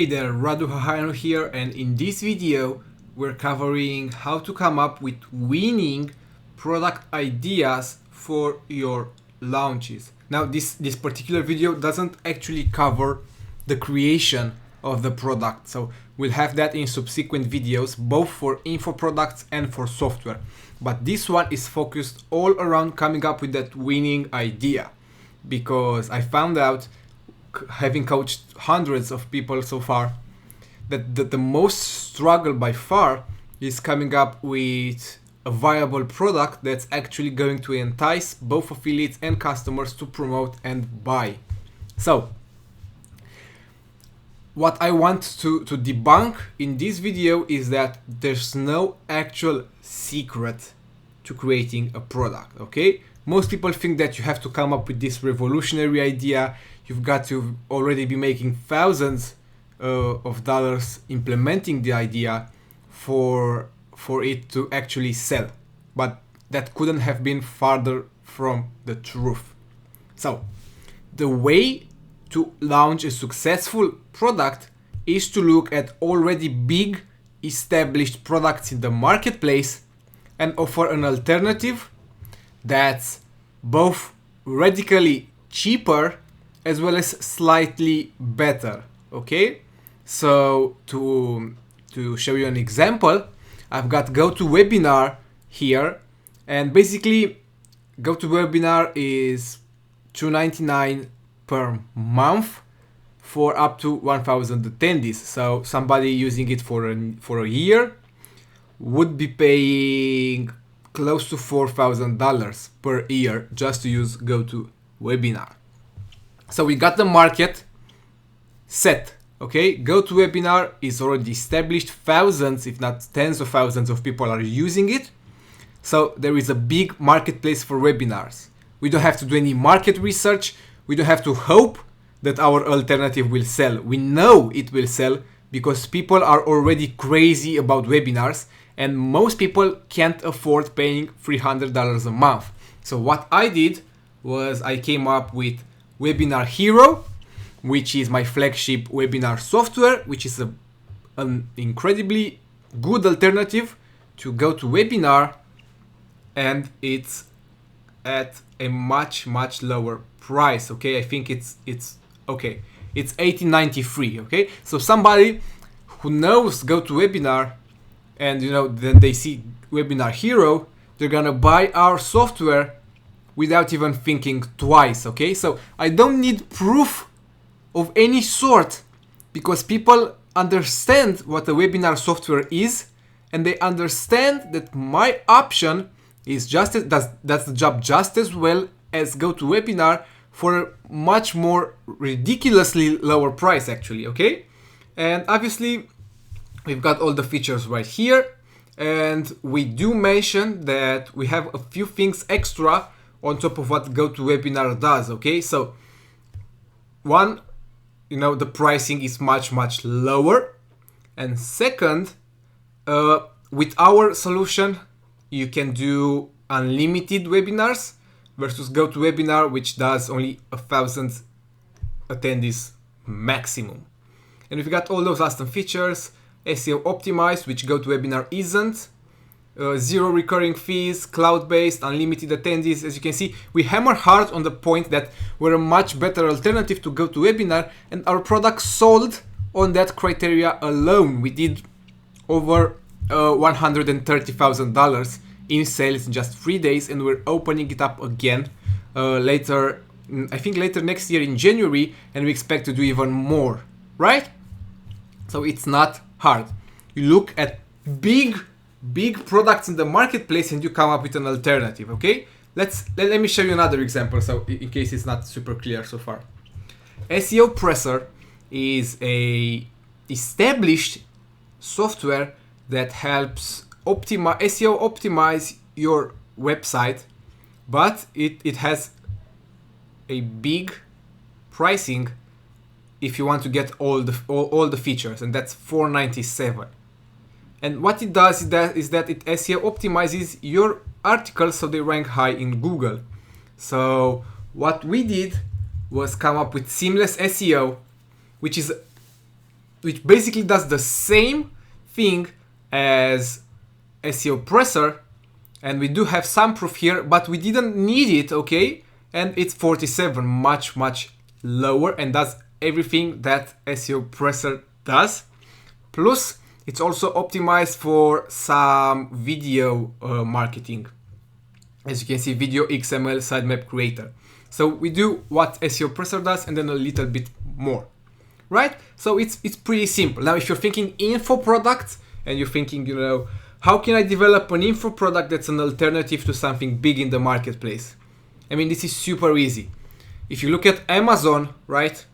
Hey there, Radu Hahano here, and in this video we're covering how to come up with winning product ideas for your launches. Now this particular video doesn't actually cover the creation of the product, so we'll have that in subsequent videos both for info products and for software. But this one is focused all around coming up with that winning idea, because I found out, having coached hundreds of people so far, that the most struggle by far is coming up with a viable product that's actually going to entice both affiliates and customers to promote and buy. So what I want to debunk in this video is that there's no actual secret to creating a product, okay? Most people think that you have to come up with this revolutionary idea. You've got to already be making thousands of dollars implementing the idea for it to actually sell. But that couldn't have been farther from the truth. So the way to launch a successful product is to look at already big established products in the marketplace and offer an alternative that's both radically cheaper as well as slightly better. Okay, so to show you an example, I've got GoToWebinar here, and basically GoToWebinar is $2.99 per month for up to 1,000 attendees. So somebody using it for a year would be paying close to $4,000 per year just to use GoToWebinar. So we got the market set, okay? GoToWebinar is already established. Thousands, if not tens of thousands of people are using it. So there is a big marketplace for webinars. We don't have to do any market research. We don't have to hope that our alternative will sell. We know it will sell because people are already crazy about webinars, and most people can't afford paying $300 a month. So what I did was I came up with Webinar Hero, which is my flagship webinar software, which is an incredibly good alternative to GoToWebinar, and it's at a much lower price. Okay, I think it's okay. It's $18.93. Okay, so somebody who knows GoToWebinar and then they see Webinar Hero, they're gonna buy our software without even thinking twice. Okay, so I don't need proof of any sort because people understand what a webinar software is, and they understand that my option is that's the job just as well as GoToWebinar for a much more ridiculously lower price actually. Okay, and obviously we've got all the features right here, and we do mention that we have a few things extra on top of what GoToWebinar does. Okay, so one, the pricing is much lower, and second, with our solution you can do unlimited webinars versus GoToWebinar, which does only 1,000 attendees maximum. And we've got all those awesome features: SEO optimized, which GoToWebinar isn't, zero recurring fees, cloud-based, unlimited attendees. As you can see, we hammer hard on the point that we're a much better alternative to GoToWebinar, and our product sold on that criteria alone. We did over $130,000 in sales in just 3 days, and we're opening it up again later, I think later next year in January, and we expect to do even more, right? So it's not hard. You look at big products in the marketplace and you come up with an alternative. Okay, let me show you another example, so in case it's not super clear so far. SEOPressor is a established software that helps SEO optimize your website, but it has a big pricing if you want to get all the features, and that's $4.97. And what it does is that it SEO optimizes your articles so they rank high in Google. So what we did was come up with Seamless SEO, which is which basically does the same thing as SEOPressor, and we do have some proof here, but we didn't need it, okay? And it's 47, much lower, and does everything that SEOPressor does. Plus, it's also optimized for some video marketing. As you can see, video XML sitemap creator. So we do what SEOPressor does and then a little bit more, right? So it's pretty simple. Now, if you're thinking info products and you're thinking, you know, how can I develop an info product that's an alternative to something big in the marketplace? I mean, this is super easy. If you look at Amazon, right,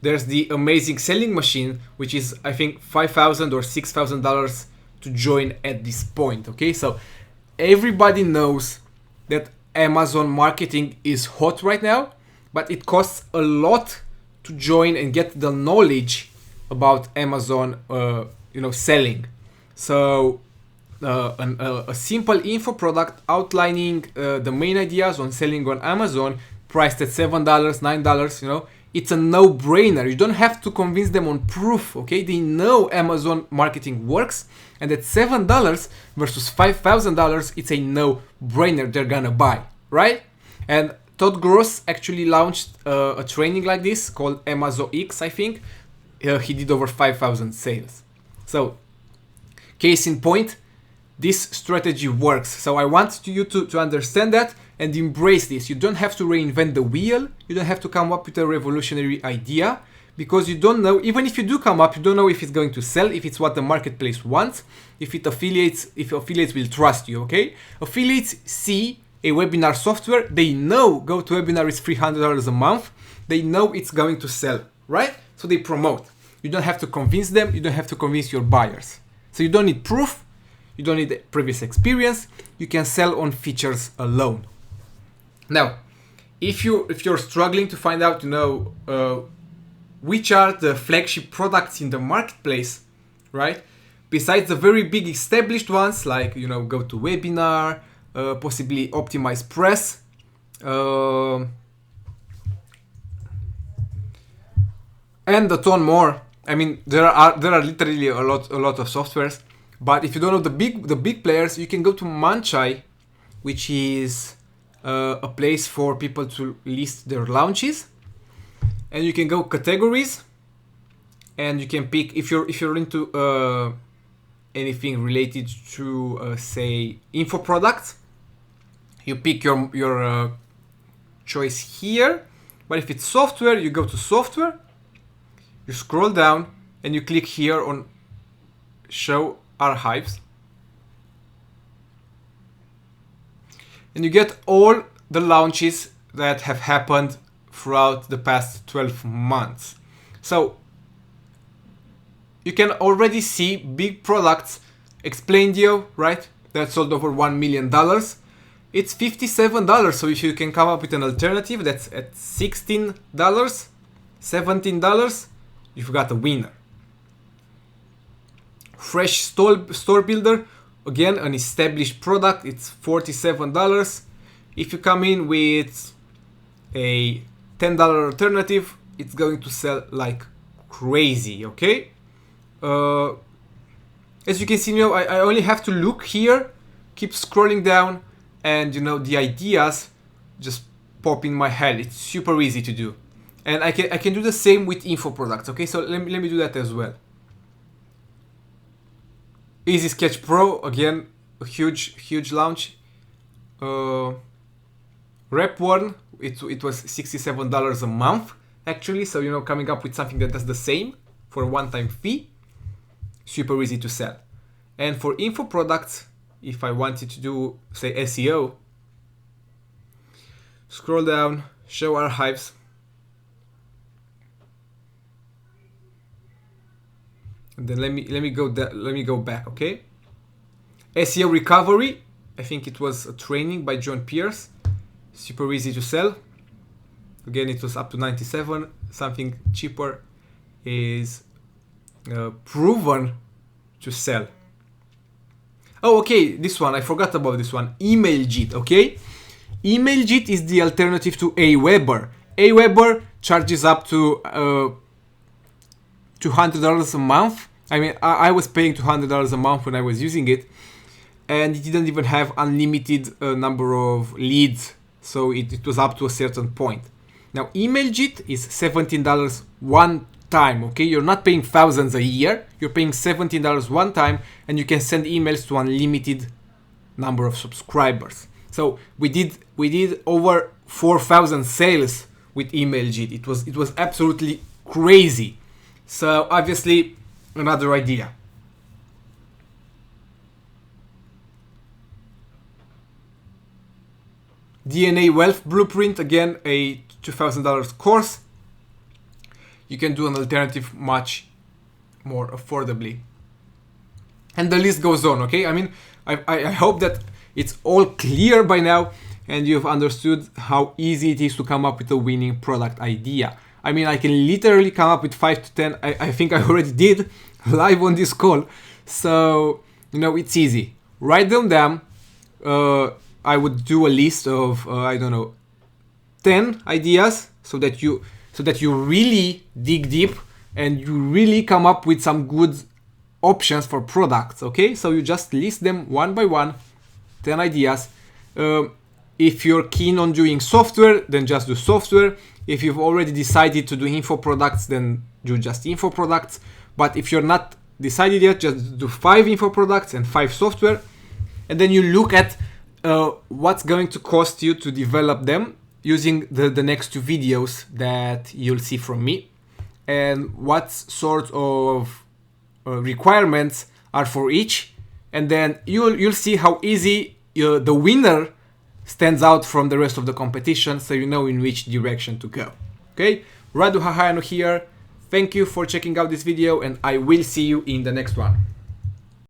there's the amazing selling machine, which is, I think, $5,000 or $6,000 to join at this point, okay? So everybody knows that Amazon marketing is hot right now, but it costs a lot to join and get the knowledge about Amazon, selling. So a simple info product outlining the main ideas on selling on Amazon, priced at $7, $9, you know, it's a no-brainer. You don't have to convince them on proof, okay? They know Amazon marketing works, and at $7 versus $5,000, it's a no-brainer. They're gonna buy, right? And Todd Gross actually launched a training like this called Amazon X, I think. He did over 5,000 sales. So, case in point, this strategy works. So I want you to understand that and embrace this. You don't have to reinvent the wheel. You don't have to come up with a revolutionary idea, because you don't know, even if you do come up, you don't know if it's going to sell, if it's what the marketplace wants, if affiliates will trust you, okay? Affiliates see a webinar software, they know GoToWebinar is $300 a month, they know it's going to sell, right? So they promote. You don't have to convince them, you don't have to convince your buyers. So you don't need proof, you don't need previous experience, you can sell on features alone. Now, if you're struggling to find out, which are the flagship products in the marketplace, right? Besides the very big established ones like, GoToWebinar, possibly OptimizePress, and a ton more. I mean, there are literally a lot of softwares. But if you don't know the big players, you can go to Munchai, which is a place for people to list their launches, and you can go categories, and you can pick if you're into anything related to say info products. You pick your choice here. But if it's software, you go to software, you scroll down, and you click here on show archives, and you get all the launches that have happened throughout the past 12 months. So you can already see big products. Explaindio, right? That sold over $1 million. It's $57. So if you can come up with an alternative that's at $16, $17, you've got a winner. Fresh Store Builder, again, an established product, it's $47. If you come in with a $10 alternative, it's going to sell like crazy, okay? As you can see, I only have to look here, keep scrolling down, and the ideas just pop in my head. It's super easy to do. And I can do the same with info products, okay? So let me do that as well. Easy Sketch Pro, again, a huge launch. Rep1, it was $67 a month, actually. So, coming up with something that does the same for a one-time fee, super easy to sell. And for info products, if I wanted to do, say, SEO, scroll down, show archives. And then let me go back, okay? SEO recovery, I think it was a training by John Pierce. Super easy to sell. Again, it was up to 97. Something cheaper is proven to sell. Oh, okay, this one, I forgot about this one. Emailjet, okay? Emailjet is the alternative to Aweber. Aweber charges up to $200 a month. I mean, I was paying $200 a month when I was using it, and it didn't even have unlimited number of leads, so it was up to a certain point. Now, Emailjet is $17 one time, okay? You're not paying thousands a year, you're paying $17 one time, and you can send emails to unlimited number of subscribers. So we did over 4,000 sales with Emailjet. It was absolutely crazy. So obviously another idea. DNA Wealth Blueprint, again a $2,000 course. You can do an alternative much more affordably. And the list goes on, okay? I mean, I hope that it's all clear by now and you've understood how easy it is to come up with a winning product idea. I mean, I can literally come up with 5 to 10. I think I already did live on this call. So, you know, it's easy. Write them down. I would do a list of, I don't know, 10 ideas so that you really dig deep and you really come up with some good options for products, okay? So you just list them one by one, 10 ideas. If you're keen on doing software, then just do software. If you've already decided to do info products, then do just info products. But if you're not decided yet, just do 5 info products and 5 software. And then you look at what's going to cost you to develop them using the next 2 videos that you'll see from me, and what sort of requirements are for each, and then you'll see how easy the winner stands out from the rest of the competition, so you know in which direction to go. Okay, Radu Hahayanu here. Thank you for checking out this video, and I will see you in the next one.